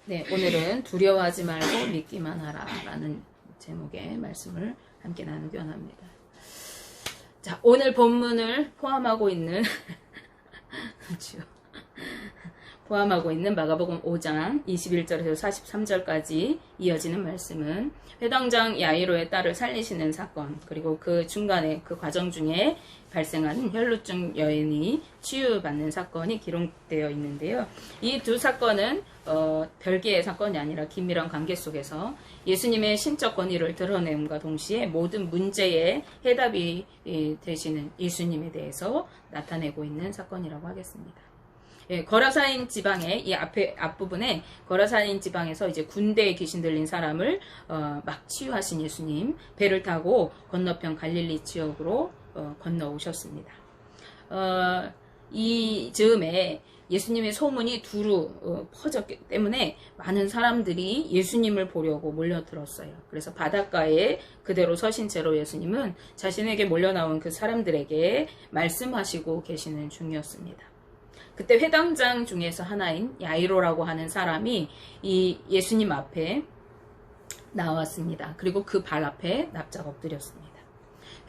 네, 오늘은 두려워하지 말고 믿기만 하라 라는 제목의 말씀을 함께 나누기 원합니다. 자, 오늘 본문을 포함하고 있는 마가복음 5장 21절에서 43절까지 이어지는 말씀은 회당장 야이로의 딸을 살리시는 사건, 그리고 그 중간에 그 과정 중에 발생한 혈루증 여인이 치유받는 사건이 기록되어 있는데요. 이 두 사건은 별개의 사건이 아니라 긴밀한 관계 속에서 예수님의 신적 권위를 드러냄과 동시에 모든 문제의 해답이 되시는 예수님에 대해서 나타내고 있는 사건이라고 하겠습니다. 예, 거라사인 지방의 이 앞부분에 거라사인 지방에서 이제 군대에 귀신 들린 사람을 막 치유하신 예수님, 배를 타고 건너편 갈릴리 지역으로 건너오셨습니다. 이 즈음에 예수님의 소문이 두루 퍼졌기 때문에 많은 사람들이 예수님을 보려고 몰려들었어요. 그래서 바닷가에 그대로 서신 채로 예수님은 자신에게 몰려나온 그 사람들에게 말씀하시고 계시는 중이었습니다. 그때 회당장 중에서 하나인 야이로라고 하는 사람이 이 예수님 앞에 나왔습니다. 그리고 그 발 앞에 납작 엎드렸습니다.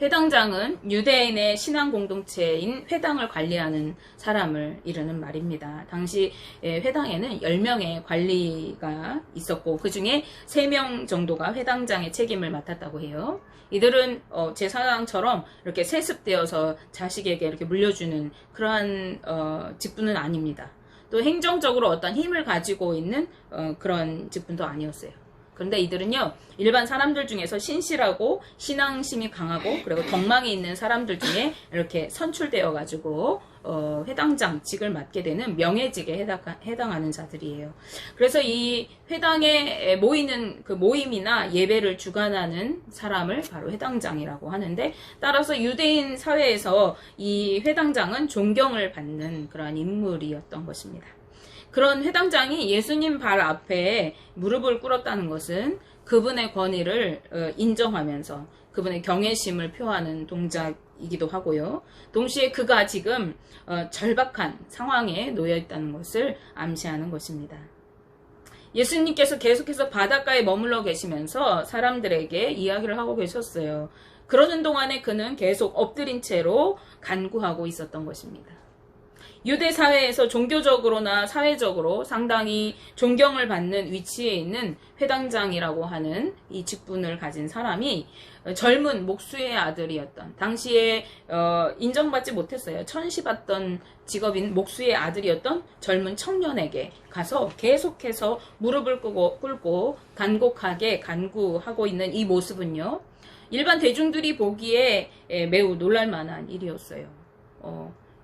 회당장은 유대인의 신앙 공동체인 회당을 관리하는 사람을 이르는 말입니다. 당시 회당에는 10명의 관리가 있었고 그 중에 3명 정도가 회당장의 책임을 맡았다고 해요. 이들은 제사장처럼 이렇게 세습되어서 자식에게 이렇게 물려주는 그러한 직분은 아닙니다. 또 행정적으로 어떤 힘을 가지고 있는 그런 직분도 아니었어요. 그런데 이들은요, 일반 사람들 중에서 신실하고 신앙심이 강하고 그리고 덕망이 있는 사람들 중에 이렇게 선출되어 가지고 회당장직을 맡게 되는 명예직에 해당하는 자들이에요. 그래서 이 회당에 모이는 그 모임이나 예배를 주관하는 사람을 바로 회당장이라고 하는데, 따라서 유대인 사회에서 이 회당장은 존경을 받는 그러한 인물이었던 것입니다. 그런 회당장이 예수님 발 앞에 무릎을 꿇었다는 것은 그분의 권위를 인정하면서 그분의 경외심을 표하는 동작이기도 하고요. 동시에 그가 지금 절박한 상황에 놓여 있다는 것을 암시하는 것입니다. 예수님께서 계속해서 바닷가에 머물러 계시면서 사람들에게 이야기를 하고 계셨어요. 그러는 동안에 그는 계속 엎드린 채로 간구하고 있었던 것입니다. 유대 사회에서 종교적으로나 사회적으로 상당히 존경을 받는 위치에 있는 회당장이라고 하는 이 직분을 가진 사람이 젊은 목수의 아들이었던, 당시에 인정받지 못했어요. 천시받던 직업인 목수의 아들이었던 젊은 청년에게 가서 계속해서 무릎을 꿇고 간곡하게 간구하고 있는 이 모습은요, 일반 대중들이 보기에 매우 놀랄만한 일이었어요.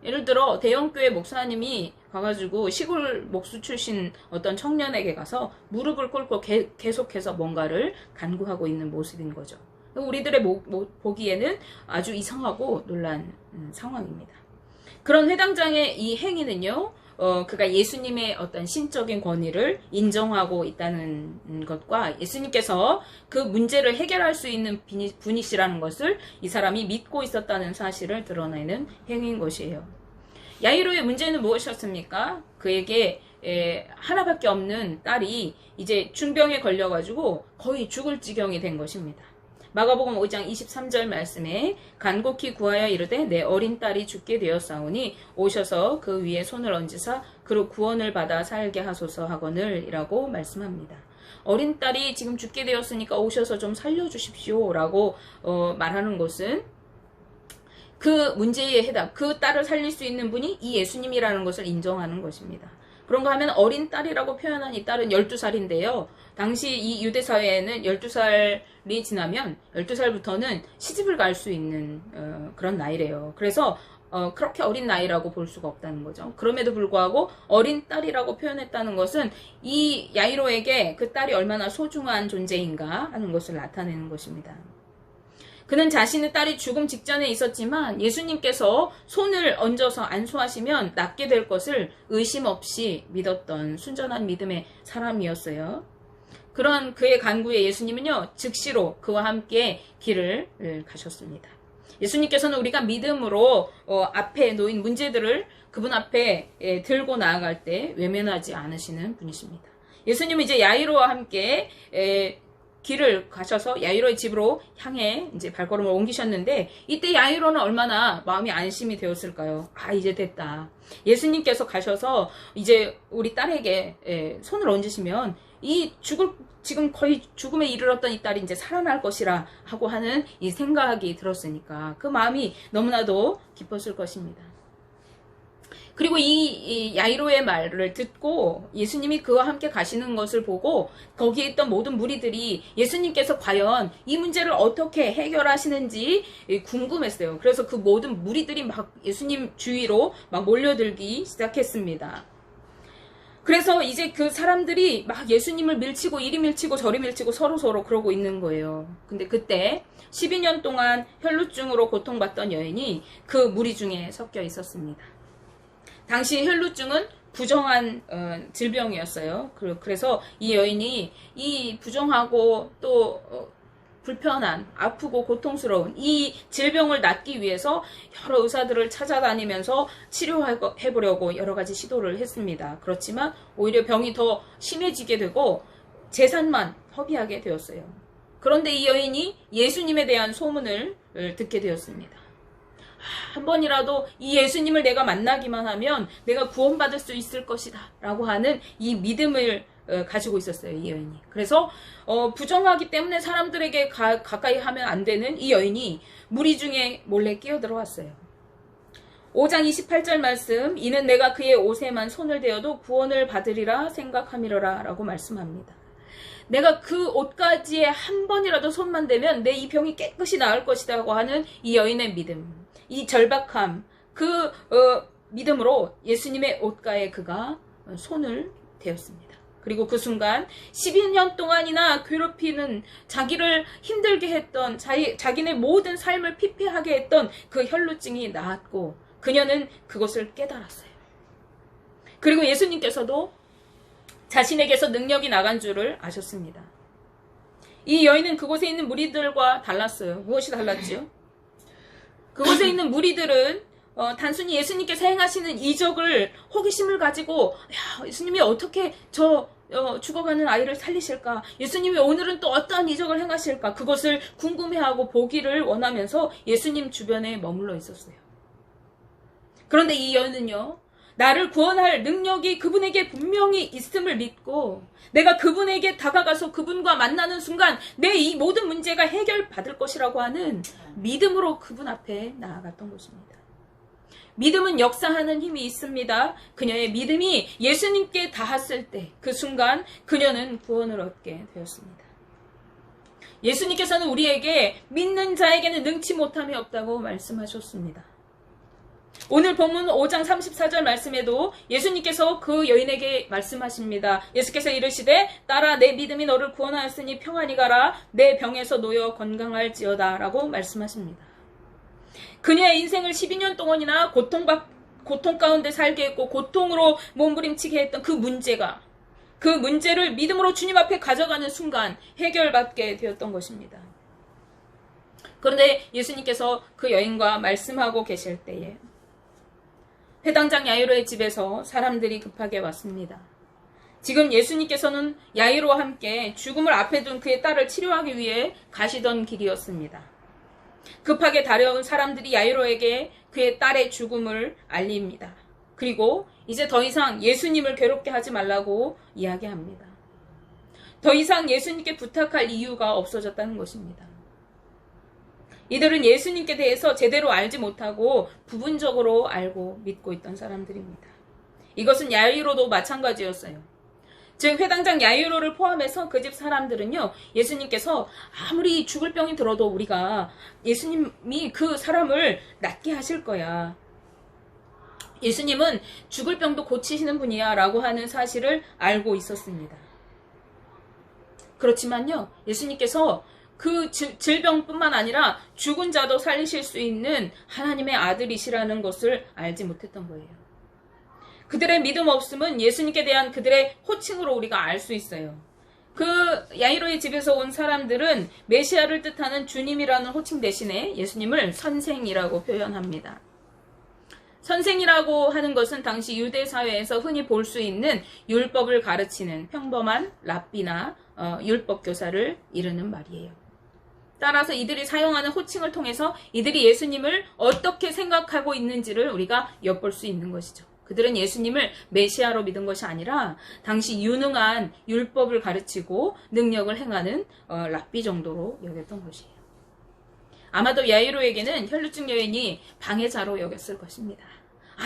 예를 들어 대형교회 목사님이 가가지고 시골 목수 출신 어떤 청년에게 가서 무릎을 꿇고 계속해서 뭔가를 간구하고 있는 모습인 거죠. 우리들의 보기에는 아주 이상하고 놀란 상황입니다. 그런 회당장의 이 행위는요, 그가 예수님의 어떤 신적인 권위를 인정하고 있다는 것과 예수님께서 그 문제를 해결할 수 있는 분이시라는 것을 이 사람이 믿고 있었다는 사실을 드러내는 행위인 것이에요. 야이로의 문제는 무엇이었습니까? 그에게 하나밖에 없는 딸이 이제 중병에 걸려가지고 거의 죽을 지경이 된 것입니다. 마가복음 5장 23절 말씀에 간곡히 구하여 이르되 내 어린 딸이 죽게 되었사오니 오셔서 그 위에 손을 얹으사 그로 구원을 받아 살게 하소서 하거늘 이라고 말씀합니다. 어린 딸이 지금 죽게 되었으니까 오셔서 좀 살려주십시오 라고 말하는 것은 그 문제의 해답, 그 딸을 살릴 수 있는 분이 이 예수님이라는 것을 인정하는 것입니다. 그런가 하면 어린 딸이라고 표현한 이 딸은 12살인데요. 당시 이 유대 사회에는 12살이 지나면 12살부터는 시집을 갈 수 있는 그런 나이래요. 그래서 그렇게 어린 나이라고 볼 수가 없다는 거죠. 그럼에도 불구하고 어린 딸이라고 표현했다는 것은 이 야이로에게 그 딸이 얼마나 소중한 존재인가 하는 것을 나타내는 것입니다. 그는 자신의 딸이 죽음 직전에 있었지만 예수님께서 손을 얹어서 안수하시면 낫게 될 것을 의심 없이 믿었던 순전한 믿음의 사람이었어요. 그런 그의 간구에 예수님은요, 즉시로 그와 함께 길을 가셨습니다. 예수님께서는 우리가 믿음으로 앞에 놓인 문제들을 그분 앞에 들고 나아갈 때 외면하지 않으시는 분이십니다. 예수님은 이제 야이로와 함께 길을 가셔서 야이로의 집으로 향해 이제 발걸음을 옮기셨는데, 이때 야이로는 얼마나 마음이 안심이 되었을까요? 아, 이제 됐다. 예수님께서 가셔서 이제 우리 딸에게 손을 얹으시면 지금 거의 죽음에 이르렀던 이 딸이 이제 살아날 것이라 하고 하는 이 생각이 들었으니까 그 마음이 너무나도 기뻤을 것입니다. 그리고 이 야이로의 말을 듣고 예수님이 그와 함께 가시는 것을 보고 거기에 있던 모든 무리들이 예수님께서 과연 이 문제를 어떻게 해결하시는지 궁금했어요. 그래서 그 모든 무리들이 막 예수님 주위로 막 몰려들기 시작했습니다. 그래서 이제 그 사람들이 막 예수님을 밀치고 이리 밀치고 저리 밀치고 서로 그러고 있는 거예요. 근데 그때 12년 동안 혈루증으로 고통받던 여인이 그 무리 중에 섞여 있었습니다. 당시 혈루증은 부정한 질병이었어요. 그래서 이 여인이 이 부정하고 또 불편한, 아프고 고통스러운 이 질병을 낫기 위해서 여러 의사들을 찾아다니면서 치료해보려고 여러 가지 시도를 했습니다. 그렇지만 오히려 병이 더 심해지게 되고 재산만 허비하게 되었어요. 그런데 이 여인이 예수님에 대한 소문을 듣게 되었습니다. 한 번이라도 이 예수님을 내가 만나기만 하면 내가 구원받을 수 있을 것이다 라고 하는 이 믿음을 가지고 있었어요, 이 여인이. 그래서 부정하기 때문에 사람들에게 가까이 하면 안 되는 이 여인이 무리 중에 몰래 끼어들어왔어요. 5장 28절 말씀, 이는 내가 그의 옷에만 손을 대어도 구원을 받으리라 생각함이러라 라고 말씀합니다. 내가 그 옷가지에 한 번이라도 손만 대면 내 이 병이 깨끗이 나을 것이라고 하는 이 여인의 믿음, 이 절박함, 그 믿음으로 예수님의 옷가에 그가 손을 대었습니다. 그리고 그 순간 12년 동안이나 괴롭히는, 자기를 힘들게 했던, 자기네 모든 삶을 피폐하게 했던 그 혈루증이 나았고 그녀는 그것을 깨달았어요. 그리고 예수님께서도 자신에게서 능력이 나간 줄을 아셨습니다. 이 여인은 그곳에 있는 무리들과 달랐어요. 무엇이 달랐지요? 그곳에 있는 무리들은 단순히 예수님께서 행하시는 이적을 호기심을 가지고, 야, 예수님이 어떻게 죽어가는 아이를 살리실까? 예수님이 오늘은 또 어떠한 이적을 행하실까? 그것을 궁금해하고 보기를 원하면서 예수님 주변에 머물러 있었어요. 그런데 이 여인은요, 나를 구원할 능력이 그분에게 분명히 있음을 믿고 내가 그분에게 다가가서 그분과 만나는 순간 내 이 모든 문제가 해결받을 것이라고 하는 믿음으로 그분 앞에 나아갔던 것입니다. 믿음은 역사하는 힘이 있습니다. 그녀의 믿음이 예수님께 닿았을 때 그 순간 그녀는 구원을 얻게 되었습니다. 예수님께서는 우리에게 믿는 자에게는 능치 못함이 없다고 말씀하셨습니다. 오늘 본문 5장 34절 말씀에도 예수님께서 그 여인에게 말씀하십니다. 예수께서 이르시되 딸아 내 믿음이 너를 구원하였으니 평안히 가라 내 병에서 놓여 건강할지어다 라고 말씀하십니다. 그녀의 인생을 12년 동안이나 고통 가운데 살게 했고 고통으로 몸부림치게 했던 그 문제를 믿음으로 주님 앞에 가져가는 순간 해결받게 되었던 것입니다. 그런데 예수님께서 그 여인과 말씀하고 계실 때에 회당장 야이로의 집에서 사람들이 급하게 왔습니다. 지금 예수님께서는 야이로와 함께 죽음을 앞에 둔 그의 딸을 치료하기 위해 가시던 길이었습니다. 급하게 달려온 사람들이 야이로에게 그의 딸의 죽음을 알립니다. 그리고 이제 더 이상 예수님을 괴롭게 하지 말라고 이야기합니다. 더 이상 예수님께 부탁할 이유가 없어졌다는 것입니다. 이들은 예수님께 대해서 제대로 알지 못하고 부분적으로 알고 믿고 있던 사람들입니다. 이것은 야이로도 마찬가지였어요. 즉 회당장 야이로를 포함해서 그 집 사람들은요, 예수님께서 아무리 죽을 병이 들어도 우리가 예수님이 그 사람을 낫게 하실 거야. 예수님은 죽을 병도 고치시는 분이야 라고 하는 사실을 알고 있었습니다. 그렇지만요, 예수님께서 그 질병뿐만 아니라 죽은 자도 살리실 수 있는 하나님의 아들이시라는 것을 알지 못했던 거예요. 그들의 믿음 없음은 예수님께 대한 그들의 호칭으로 우리가 알 수 있어요. 그 야이로의 집에서 온 사람들은 메시아를 뜻하는 주님이라는 호칭 대신에 예수님을 선생이라고 표현합니다. 선생이라고 하는 것은 당시 유대 사회에서 흔히 볼 수 있는 율법을 가르치는 평범한 랍비나 율법 교사를 이르는 말이에요. 따라서 이들이 사용하는 호칭을 통해서 이들이 예수님을 어떻게 생각하고 있는지를 우리가 엿볼 수 있는 것이죠. 그들은 예수님을 메시아로 믿은 것이 아니라 당시 유능한 율법을 가르치고 능력을 행하는 랍비 정도로 여겼던 것이에요. 아마도 야이로에게는 혈루증 여인이 방해자로 여겼을 것입니다.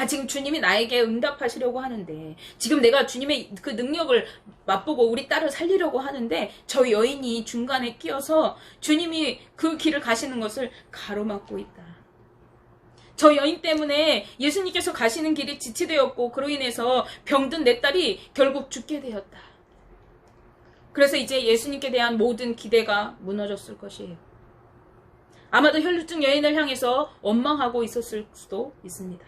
지금 주님이 나에게 응답하시려고 하는데, 지금 내가 주님의 그 능력을 맛보고 우리 딸을 살리려고 하는데 저 여인이 중간에 끼어서 주님이 그 길을 가시는 것을 가로막고 있다. 저 여인 때문에 예수님께서 가시는 길이 지체되었고 그로 인해서 병든 내 딸이 결국 죽게 되었다. 그래서 이제 예수님께 대한 모든 기대가 무너졌을 것이에요. 아마도 혈루증 여인을 향해서 원망하고 있었을 수도 있습니다.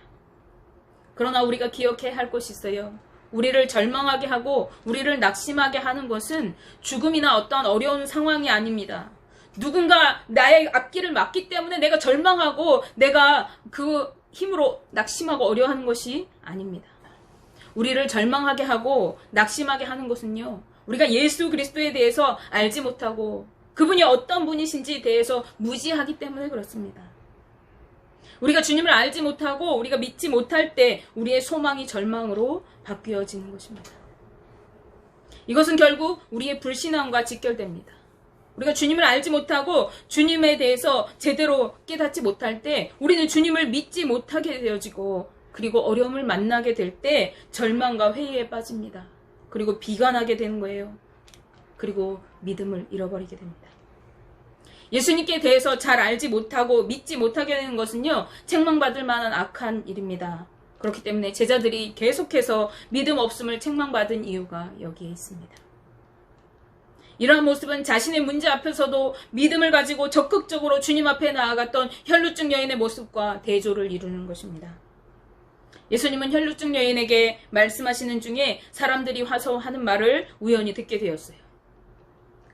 그러나 우리가 기억해야 할 것이 있어요. 우리를 절망하게 하고 우리를 낙심하게 하는 것은 죽음이나 어떠한 어려운 상황이 아닙니다. 누군가 나의 앞길을 막기 때문에 내가 절망하고 내가 그 힘으로 낙심하고 어려워하는 것이 아닙니다. 우리를 절망하게 하고 낙심하게 하는 것은요, 우리가 예수 그리스도에 대해서 알지 못하고 그분이 어떤 분이신지에 대해서 무지하기 때문에 그렇습니다. 우리가 주님을 알지 못하고 우리가 믿지 못할 때 우리의 소망이 절망으로 바뀌어지는 것입니다. 이것은 결국 우리의 불신앙과 직결됩니다. 우리가 주님을 알지 못하고 주님에 대해서 제대로 깨닫지 못할 때 우리는 주님을 믿지 못하게 되어지고, 그리고 어려움을 만나게 될 때 절망과 회의에 빠집니다. 그리고 비관하게 되는 거예요. 그리고 믿음을 잃어버리게 됩니다. 예수님께 대해서 잘 알지 못하고 믿지 못하게 되는 것은요, 책망받을 만한 악한 일입니다. 그렇기 때문에 제자들이 계속해서 믿음 없음을 책망받은 이유가 여기에 있습니다. 이러한 모습은 자신의 문제 앞에서도 믿음을 가지고 적극적으로 주님 앞에 나아갔던 혈루증 여인의 모습과 대조를 이루는 것입니다. 예수님은 혈루증 여인에게 말씀하시는 중에 사람들이 와서 하는 말을 우연히 듣게 되었어요.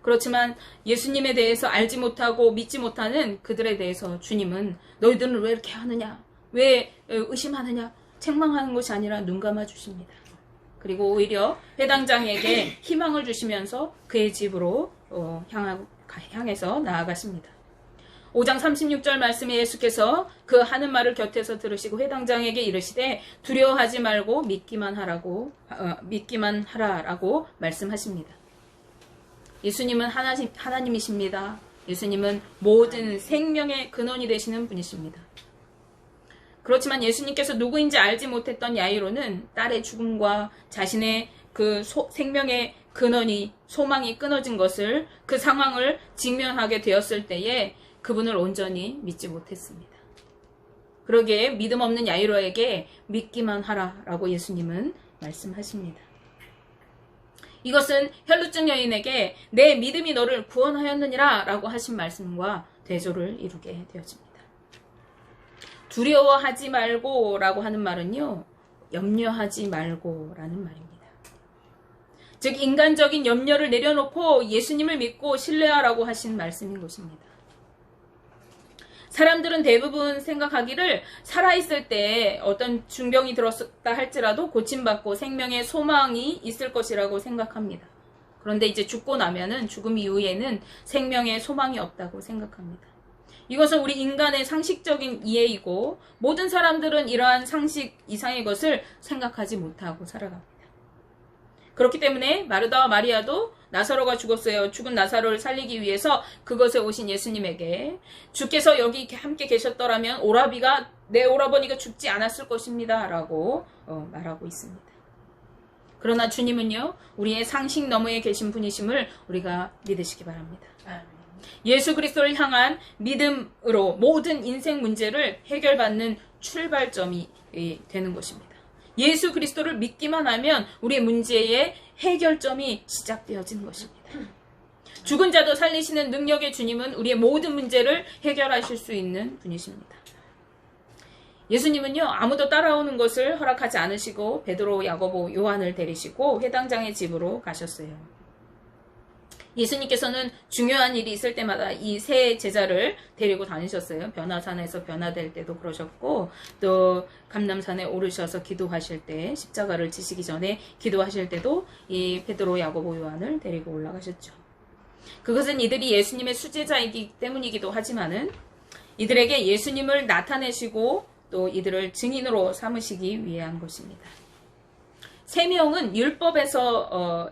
그렇지만 예수님에 대해서 알지 못하고 믿지 못하는 그들에 대해서 주님은 너희들은 왜 이렇게 하느냐, 왜 의심하느냐, 책망하는 것이 아니라 눈 감아 주십니다. 그리고 오히려 회당장에게 희망을 주시면서 그의 집으로 향해서 나아가십니다. 5장 36절 말씀에 예수께서 그 하는 말을 곁에서 들으시고 회당장에게 이르시되 두려워하지 말고 믿기만 하라라고 말씀하십니다. 예수님은 하나님이십니다. 예수님은 모든 생명의 근원이 되시는 분이십니다. 그렇지만 예수님께서 누구인지 알지 못했던 야이로는 딸의 죽음과 자신의 그 생명의 근원이, 소망이 끊어진 것을, 그 상황을 직면하게 되었을 때에 그분을 온전히 믿지 못했습니다. 그러기에 믿음 없는 야이로에게 믿기만 하라라고 예수님은 말씀하십니다. 이것은 혈루증 여인에게 내 믿음이 너를 구원하였느니라 라고 하신 말씀과 대조를 이루게 되어집니다. 두려워하지 말고 라고 하는 말은요, 염려하지 말고 라는 말입니다. 즉 인간적인 염려를 내려놓고 예수님을 믿고 신뢰하라고 하신 말씀인 것입니다. 사람들은 대부분 생각하기를 살아있을 때 어떤 중병이 들었다 할지라도 고침받고 생명의 소망이 있을 것이라고 생각합니다. 그런데 이제 죽고 나면은, 죽음 이후에는 생명의 소망이 없다고 생각합니다. 이것은 우리 인간의 상식적인 이해이고 모든 사람들은 이러한 상식 이상의 것을 생각하지 못하고 살아갑니다. 그렇기 때문에 마르다와 마리아도 나사로가 죽었어요. 죽은 나사로를 살리기 위해서 그것에 오신 예수님에게 주께서 여기 함께 계셨더라면 내 오라버니가 죽지 않았을 것입니다 라고 말하고 있습니다. 그러나 주님은요, 우리의 상식 너머에 계신 분이심을 우리가 믿으시기 바랍니다. 예수 그리스도를 향한 믿음으로 모든 인생 문제를 해결받는 출발점이 되는 것입니다. 예수 그리스도를 믿기만 하면 우리의 문제의 해결점이 시작되어지는 것입니다. 죽은 자도 살리시는 능력의 주님은 우리의 모든 문제를 해결하실 수 있는 분이십니다. 예수님은요, 아무도 따라오는 것을 허락하지 않으시고 베드로, 야고보, 요한을 데리시고 회당장의 집으로 가셨어요. 예수님께서는 중요한 일이 있을 때마다 이 세 제자를 데리고 다니셨어요. 변화산에서 변화될 때도 그러셨고, 또 감람산에 오르셔서 기도하실 때, 십자가를 지시기 전에 기도하실 때도 이 베드로, 야고보, 요한을 데리고 올라가셨죠. 그것은 이들이 예수님의 수제자이기 때문이기도 하지만은 이들에게 예수님을 나타내시고 또 이들을 증인으로 삼으시기 위한 것입니다. 3명은 율법에서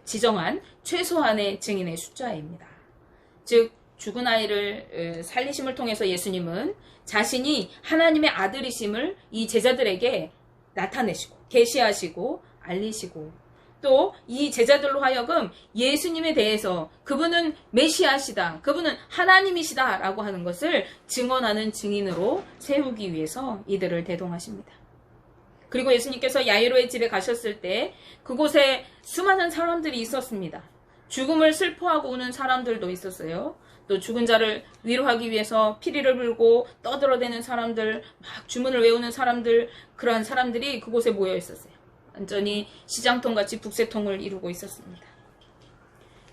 지정한 최소한의 증인의 숫자입니다. 즉 죽은 아이를 살리심을 통해서 예수님은 자신이 하나님의 아들이심을 이 제자들에게 나타내시고 계시하시고 알리시고, 또 이 제자들로 하여금 예수님에 대해서 그분은 메시아시다, 그분은 하나님이시다 라고 하는 것을 증언하는 증인으로 세우기 위해서 이들을 대동하십니다. 그리고 예수님께서 야이로의 집에 가셨을 때 그곳에 수많은 사람들이 있었습니다. 죽음을 슬퍼하고 우는 사람들도 있었어요. 또 죽은 자를 위로하기 위해서 피리를 불고 떠들어대는 사람들, 막 주문을 외우는 사람들, 그러한 사람들이 그곳에 모여 있었어요. 완전히 시장통같이 북새통을 이루고 있었습니다.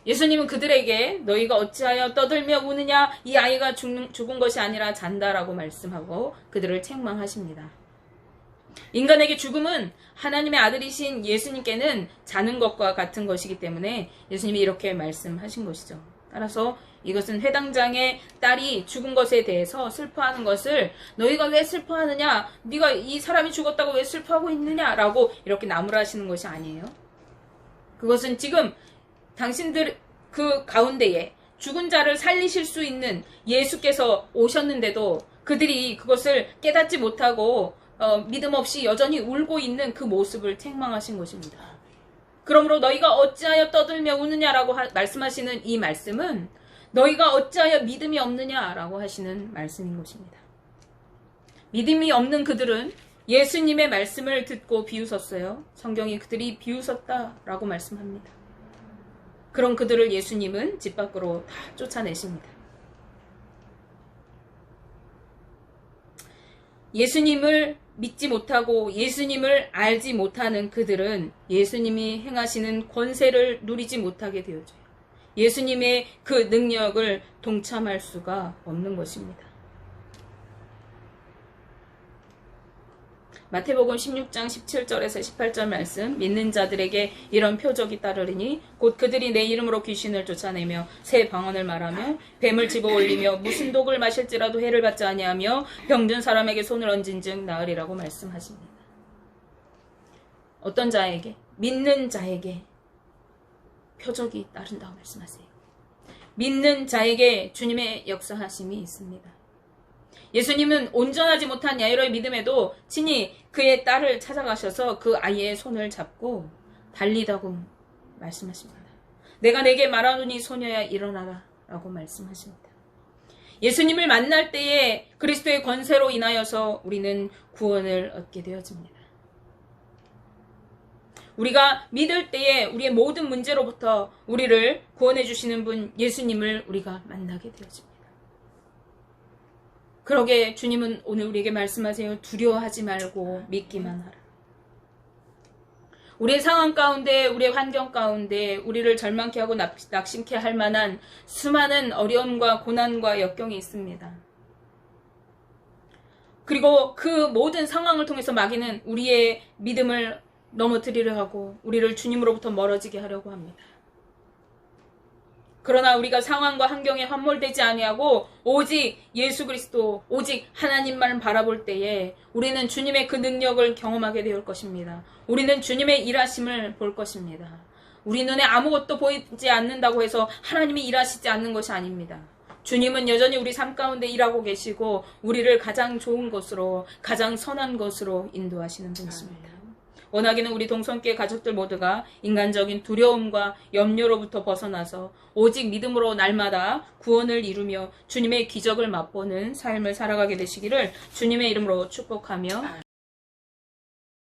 예수님은 그들에게 너희가 어찌하여 떠들며 우느냐, 이 아이가 죽은 것이 아니라 잔다라고 말씀하고 그들을 책망하십니다. 인간에게 죽음은 하나님의 아들이신 예수님께는 자는 것과 같은 것이기 때문에 예수님이 이렇게 말씀하신 것이죠. 따라서 이것은 회당장의 딸이 죽은 것에 대해서 슬퍼하는 것을 너희가 왜 슬퍼하느냐, 네가 이 사람이 죽었다고 왜 슬퍼하고 있느냐라고 이렇게 나무라시는 것이 아니에요. 그것은 지금 당신들 그 가운데에 죽은 자를 살리실 수 있는 예수께서 오셨는데도 그들이 그것을 깨닫지 못하고 믿음 없이 여전히 울고 있는 그 모습을 책망하신 것입니다. 그러므로 너희가 어찌하여 떠들며 우느냐라고 말씀하시는 이 말씀은 너희가 어찌하여 믿음이 없느냐라고 하시는 말씀인 것입니다. 믿음이 없는 그들은 예수님의 말씀을 듣고 비웃었어요. 성경이 그들이 비웃었다라고 말씀합니다. 그런 그들을 예수님은 집 밖으로 다 쫓아내십니다. 예수님을 믿지 못하고 예수님을 알지 못하는 그들은 예수님이 행하시는 권세를 누리지 못하게 되어져요. 예수님의 그 능력을 동참할 수가 없는 것입니다. 마태복음 16장 17절에서 18절 말씀, 믿는 자들에게 이런 표적이 따르리니 곧 그들이 내 이름으로 귀신을 쫓아내며 새 방언을 말하며 뱀을 집어 올리며 무슨 독을 마실지라도 해를 받지 아니하며 병든 사람에게 손을 얹은 즉 나으리라고 말씀하십니다. 어떤 자에게? 믿는 자에게 표적이 따른다고 말씀하세요. 믿는 자에게 주님의 역사하심이 있습니다. 예수님은 온전하지 못한 야이로의 믿음에도 친히 그의 딸을 찾아가셔서 그 아이의 손을 잡고 달리다고 말씀하십니다. 내가 내게 말하노니 소녀야 일어나라 라고 말씀하십니다. 예수님을 만날 때에 그리스도의 권세로 인하여서 우리는 구원을 얻게 되어집니다. 우리가 믿을 때에 우리의 모든 문제로부터 우리를 구원해 주시는 분 예수님을 우리가 만나게 되어집니다. 그러게 주님은 오늘 우리에게 말씀하세요. 두려워하지 말고 믿기만 하라. 우리의 상황 가운데, 우리의 환경 가운데 우리를 절망케 하고 낙심케 할 만한 수많은 어려움과 고난과 역경이 있습니다. 그리고 그 모든 상황을 통해서 마귀는 우리의 믿음을 넘어뜨리려 하고 우리를 주님으로부터 멀어지게 하려고 합니다. 그러나 우리가 상황과 환경에 함몰되지 아니하고 오직 예수 그리스도, 오직 하나님만 바라볼 때에 우리는 주님의 그 능력을 경험하게 될 것입니다. 우리는 주님의 일하심을 볼 것입니다. 우리 눈에 아무것도 보이지 않는다고 해서 하나님이 일하시지 않는 것이 아닙니다. 주님은 여전히 우리 삶 가운데 일하고 계시고 우리를 가장 좋은 것으로, 가장 선한 것으로 인도하시는 분이십니다. 원하기는 우리 동성교회 가족들 모두가 인간적인 두려움과 염려로부터 벗어나서 오직 믿음으로 날마다 구원을 이루며 주님의 기적을 맛보는 삶을 살아가게 되시기를 주님의 이름으로 축복하며